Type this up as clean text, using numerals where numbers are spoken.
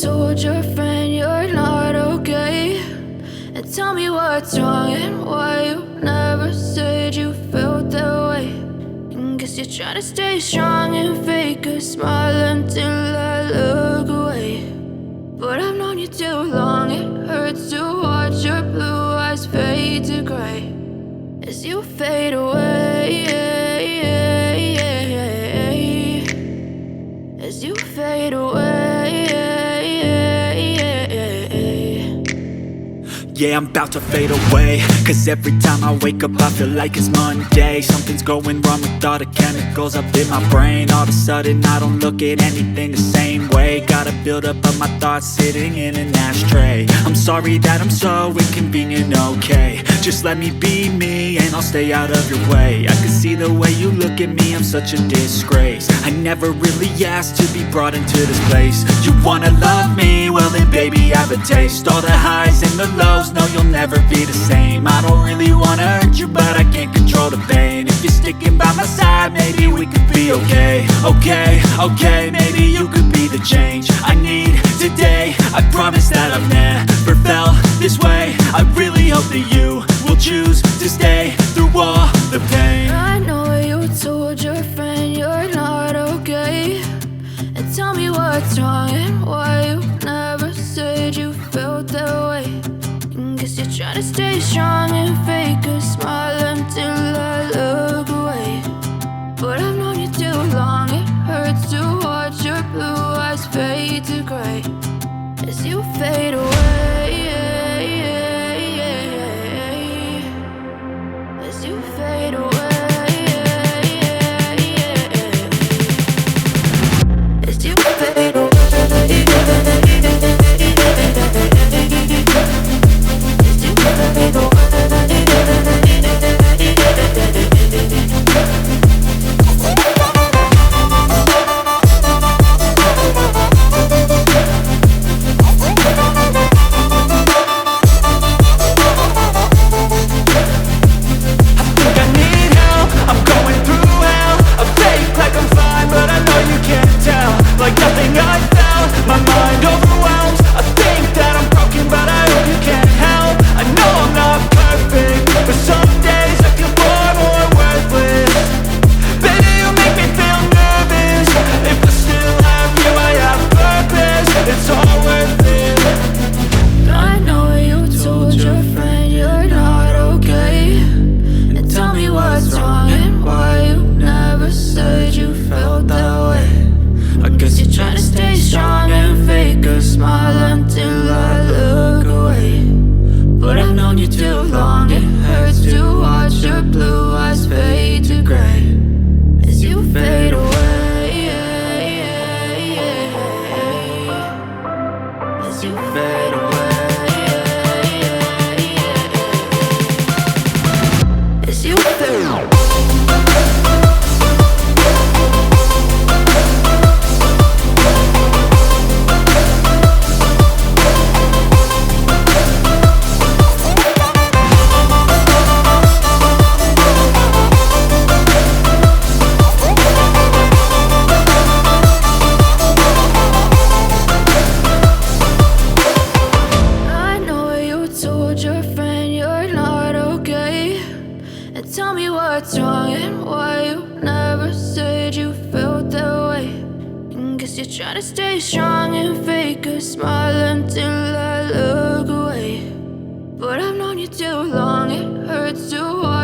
told your friend you're not okay, and tell me what's wrong and why you never said you felt that way. And guess you're trying to stay strong and fake a smile until I look away. But I've known you too long, it hurts to watch your blue eyes fade to gray as you fade away, as you fade away. Yeah, I'm about to fade away, cause every time I wake up I feel like it's Monday. Something's going wrong with all the chemicals up in my brain. All of a sudden I don't look at anything the same way. Gotta build up of my thoughts sitting in an ashtray. I'm sorry that I'm so inconvenient, okay. Just let me be me and I'll stay out of your way. I can see the way you look at me, I'm such a disgrace. I never really asked to be brought into this place. You wanna love me? Well then baby have a taste. All the highs and the lows, no you'll never be the same. I don't really wanna hurt you but I can't control the pain. If you're sticking by my side maybe we could be okay. Okay, maybe you could be the change I need today. I promise that I've never felt this way. I really hope that you will choose to stay through all the pain. I know you told your friend you're not okay, and tell me what's wrong and why you never said you felt that way. And guess you're trying to stay strong and fake a smile until I look away. But I've known you too long, it hurts to watch your blue eyes fade to gray as you fade away, as you fade away, as you fade away. Try to stay strong and fake a smile until I look away. But I've known you too long, it hurts to watch